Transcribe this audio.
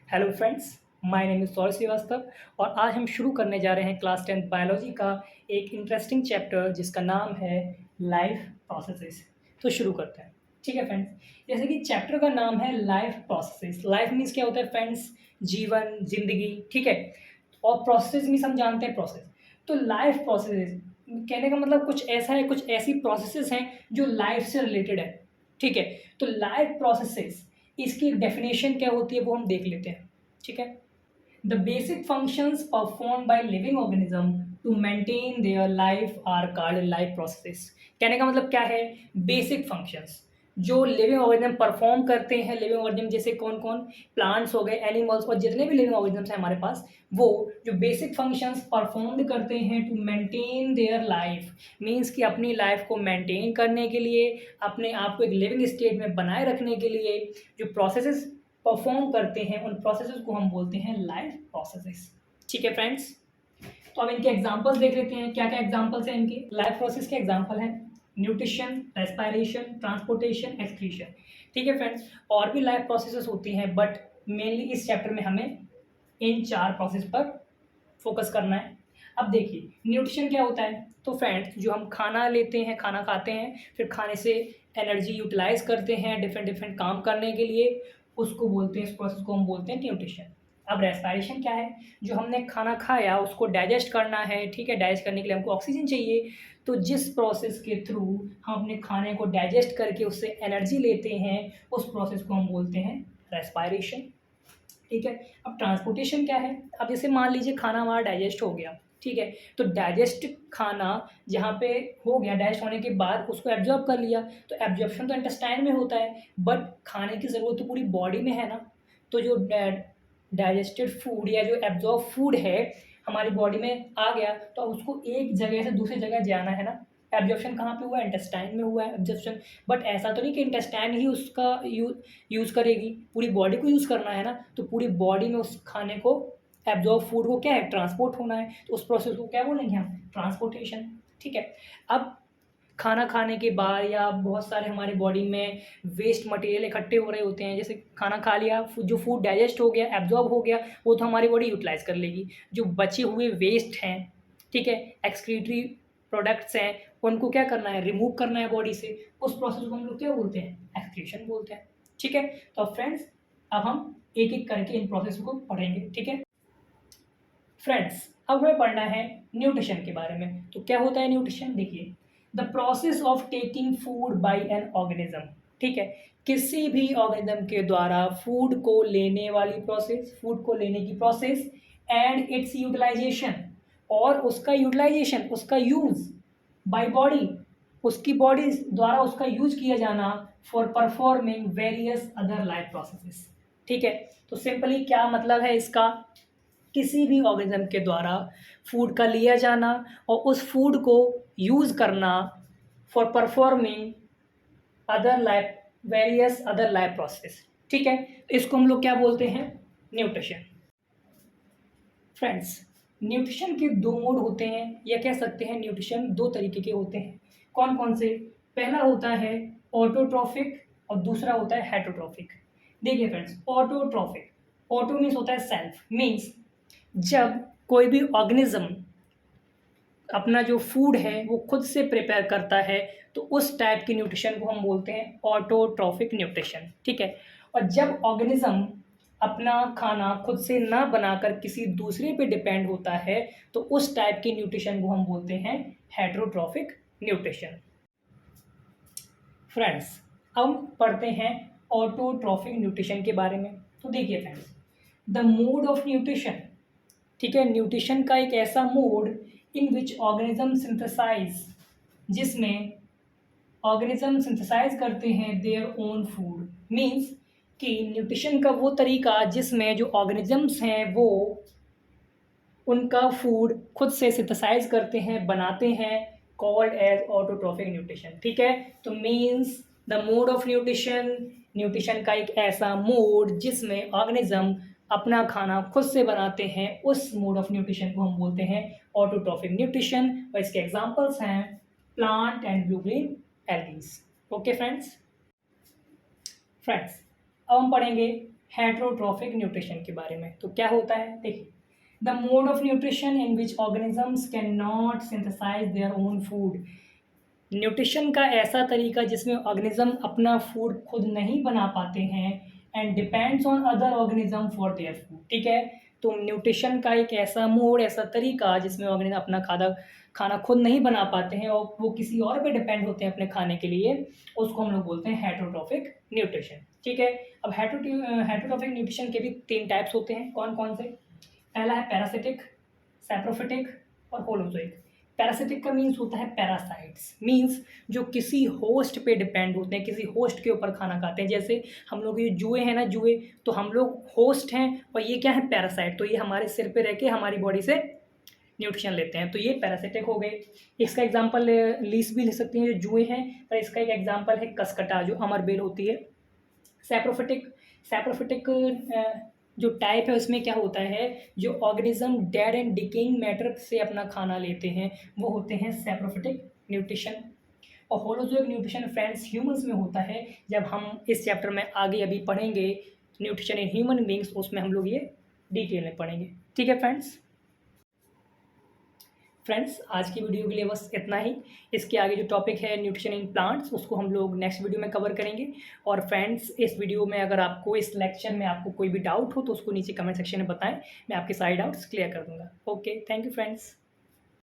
Hello friends, my name is Saurabh Srivastava और आज हम शुरू करने जा रहे हैं क्लास 10th बायोलॉजी का एक इंटरेस्टिंग चैप्टर जिसका नाम है लाइफ प्रोसेसेस। तो शुरू करते हैं। ठीक है फ्रेंड्स, जैसे कि चैप्टर का नाम है लाइफ प्रोसेसेस। लाइफ मीन्स क्या होता है फ्रेंड्स? जीवन, जिंदगी। ठीक है, और प्रोसेस मीन्स हम जानते हैं प्रोसेस। तो लाइफ प्रोसेसेस कहने का मतलब कुछ ऐसा है, कुछ ऐसी प्रोसेसेस हैं जो लाइफ से रिलेटेड है। ठीक है, तो लाइफ प्रोसेसेस इसकी डेफिनेशन क्या होती है वो हम देख लेते हैं। ठीक है, the basic functions perform by living organism to maintain their life are called life processes. कहने का मतलब क्या है? बेसिक फंक्शंस जो लिविंग ऑर्गेनिज्म परफॉर्म करते हैं। लिविंग ऑर्गेनिज्म जैसे कौन कौन? प्लांट्स हो गए, एनिमल्स और जितने भी लिविंग ऑर्गेनिज्म हैं हमारे पास, वो जो बेसिक फंक्शंस परफॉर्म करते हैं to maintain their life, means कि अपनी लाइफ को मेंटेन करने के लिए, अपने आप को एक लिविंग स्टेट में बनाए रखने के लिए जो प्रोसेसेस परफॉर्म करते हैं उन प्रोसेसेस को हम बोलते हैं लाइफ प्रोसेसेस। ठीक है फ्रेंड्स, तो अब इनके एग्जांपल्स देख लेते हैं। क्या क्या एग्जांपल्स हैं इनके? लाइफ प्रोसेस के एग्जांपल हैं न्यूट्रिशन, रेस्पिरेशन, ट्रांसपोर्टेशन, एक्सक्रीशन। ठीक है फ्रेंड्स, और भी लाइफ प्रोसेसेस होती हैं बट मेनली इस चैप्टर में हमें इन चार प्रोसेस पर फोकस करना है। अब देखिए न्यूट्रिशन क्या होता है। तो फ्रेंड्स, जो हम खाना लेते हैं, खाना खाते हैं, फिर खाने से एनर्जी यूटिलाइज करते हैं डिफरेंट डिफरेंट काम करने के लिए, उसको बोलते हैं, इस प्रोसेस को हम बोलते हैं न्यूट्रिशन। अब रेस्पिरेशन क्या है? जो हमने खाना खाया उसको डाइजेस्ट करना है। ठीक है, डाइजेस्ट करने के लिए हमको ऑक्सीजन चाहिए। तो जिस प्रोसेस के थ्रू हम अपने खाने को डाइजेस्ट करके उससे एनर्जी लेते हैं उस प्रोसेस को हम बोलते हैं रेस्पिरेशन। ठीक है, अब ट्रांसपोर्टेशन क्या है? अब जैसे मान लीजिए खाना हमारा डाइजेस्ट हो गया। ठीक है, तो डाइजेस्ट खाना जहाँ पे हो गया, डाइजेस्ट होने के बाद उसको एब्जॉर्ब कर लिया, तो एब्जॉर्प्शन तो इंटेस्टाइन में होता है, बट खाने की ज़रूरत तो पूरी बॉडी में है ना। तो जो डाइजेस्टेड फूड या जो एब्जॉर्ब फूड है हमारी बॉडी में आ गया, तो अब उसको एक जगह से दूसरी जगह जाना है ना। एब्जॉर्प्शन कहाँ पे हुआ है? इंटेस्टाइन में हुआ है एब्जॉर्प्शन। बट ऐसा तो नहीं कि इंटेस्टाइन ही उसका यूज़ करेगी, पूरी बॉडी को यूज़ करना है ना। तो पूरी बॉडी में उस खाने को, एब्जॉर्ब फूड को क्या है? ट्रांसपोर्ट होना है, तो उस प्रोसेस को क्या बोलेंगे हम? ट्रांसपोर्टेशन। ठीक है, अब खाना खाने के बाद या बहुत सारे हमारे बॉडी में वेस्ट मटेरियल इकट्ठे हो रहे होते हैं, जैसे खाना खा लिया, जो फूड डाइजेस्ट हो गया, एब्जॉर्ब हो गया, वो तो हमारी बॉडी यूटिलाइज कर लेगी। जो बचे हुए वेस्ट हैं, ठीक है, एक्सक्रीटरी प्रोडक्ट्स हैं, उनको क्या करना है? रिमूव करना है बॉडी से। उस प्रोसेस को हम लोग क्या बोलते हैं? एक्सक्रीशन बोलते हैं। ठीक है, तो फ्रेंड्स अब हम एक एक करके इन प्रोसेस को पढ़ेंगे। ठीक है फ्रेंड्स, अब हमें पढ़ना है न्यूट्रिशन के बारे में। तो क्या होता है न्यूट्रिशन? देखिए, the process of taking food by an organism. ठीक है, किसी भी ऑर्गेनिज्म के द्वारा फूड को लेने वाली प्रोसेस, फूड को लेने की प्रोसेस, एंड इट्स यूटिलाइजेशन, और उसका यूटिलाइजेशन, उसका यूज बाय बॉडी, उसकी बॉडी द्वारा उसका यूज किया जाना for performing various other life processes. ठीक है, तो सिंपली क्या मतलब है इसका? किसी भी ऑर्गेनिज्म के द्वारा फूड का लिया जाना और उस फूड को यूज़ करना for performing other life, various other life process. ठीक है, तो इसको हम लोग क्या बोलते हैं? न्यूट्रिशन। फ्रेंड्स, न्यूट्रिशन के दो मोड होते हैं, या कह सकते हैं न्यूट्रिशन दो तरीके के होते हैं। कौन कौन से? पहला होता है ऑटोट्रॉफिक और दूसरा होता है हेटरोट्रॉफिक। देखिए फ्रेंड्स, ऑटोट्रॉफिक, ऑटो मीन्स होता है सेल्फ, मीन्स जब कोई भी ऑर्गेनिज्म अपना जो फूड है वो खुद से प्रिपेयर करता है, तो उस टाइप की न्यूट्रिशन को हम बोलते हैं ऑटोट्रॉफिक न्यूट्रिशन। ठीक है, और जब ऑर्गेनिज्म अपना खाना खुद से ना बनाकर किसी दूसरे पे डिपेंड होता है, तो उस टाइप की न्यूट्रिशन को हम बोलते हैं हेटरोट्रॉफिक न्यूट्रिशन। फ्रेंड्स, अब हम पढ़ते हैं ऑटोट्रॉफिक न्यूट्रिशन के बारे में। तो देखिए friends, the mode of nutrition. ठीक है, न्यूट्रिशन का एक ऐसा mode in which organism synthesize, जिसमें ऑर्गेनिज्म सिंथेसाइज करते हैं देयर ओन फूड, मीन्स कि न्यूट्रिशन का वो तरीका जिसमें जो ऑर्गेनिजम्स हैं वो उनका फूड खुद से सिंथेसाइज करते हैं, बनाते हैं, कॉल्ड एज ऑटोट्रॉफिक न्यूट्रिशन। ठीक है, तो means the mode of nutrition, nutrition का एक ऐसा मोड जिसमें ऑर्गेनिज्म अपना खाना खुद से बनाते हैं, उस मोड ऑफ न्यूट्रिशन को हम बोलते हैं ऑटोट्रॉफिक न्यूट्रिशन। और इसके एग्जांपल्स हैं plant and blue green algae. Okay friends, अब हम पढ़ेंगे हेटरोट्रॉफिक न्यूट्रिशन के बारे में। तो क्या होता है, देखिए, the mode of nutrition in which organisms can not synthesize their own food. Nutrition का ऐसा तरीका जिसमें ऑर्गेनिज्म अपना फूड खुद नहीं बना पाते हैं and depends on other organism for their food. ठीक है, तो न्यूट्रिशन का एक ऐसा मोड, ऐसा तरीका जिसमें ऑर्गेनिज्म अपना खाना खुद नहीं बना पाते हैं और वो किसी और पे डिपेंड होते हैं अपने खाने के लिए, उसको हम लोग बोलते हैं हेटरोट्रॉफिक न्यूट्रिशन। ठीक है, अब हेटरोट्रॉफिक न्यूट्रिशन के भी 3 टाइप्स होते हैं। कौन कौन से? पहला है पैरासिटिक, सैप्रोफिटिक और होलोजोइक। पैरासिटिक का मीन्स होता है पैरासाइट्स, मीन्स जो किसी होस्ट पे डिपेंड होते हैं, किसी होस्ट के ऊपर खाना खाते हैं। जैसे हम लोग ये जुए हैं ना, जुए, तो हम लोग होस्ट हैं और ये क्या है, पैरासाइट। तो ये हमारे सिर पे रह के हमारी बॉडी से न्यूट्रिशन लेते हैं, तो ये पैरासिटिक हो गए। इसका एग्जांपल लीस भी ले सकती हैं जो जुए हैं, पर इसका एक एग्जांपल है कसकटा जो अमरबेल होती है। सैप्रोफिटिक, सैप्रोफिटिक जो टाइप है उसमें क्या होता है, जो organism dead and decaying matter से अपना खाना लेते हैं वो होते हैं सैप्रोफिटिक न्यूट्रिशन। और होलोजोइक न्यूट्रिशन फ्रेंड्स ह्यूमंस में होता है। जब हम इस चैप्टर में आगे अभी पढ़ेंगे न्यूट्रिशन इन ह्यूमन बींग्स, उसमें हम लोग ये डिटेल में पढ़ेंगे। ठीक है फ्रेंड्स, आज की वीडियो के लिए बस इतना ही। इसके आगे जो टॉपिक है न्यूट्रिशन इन प्लांट्स, उसको हम लोग नेक्स्ट वीडियो में कवर करेंगे। और फ्रेंड्स, इस वीडियो में अगर आपको, इस लेक्चर में आपको कोई भी डाउट हो तो उसको नीचे कमेंट सेक्शन में बताएं, मैं आपके सारे डाउट्स क्लियर कर दूंगा। Okay, thank you friends.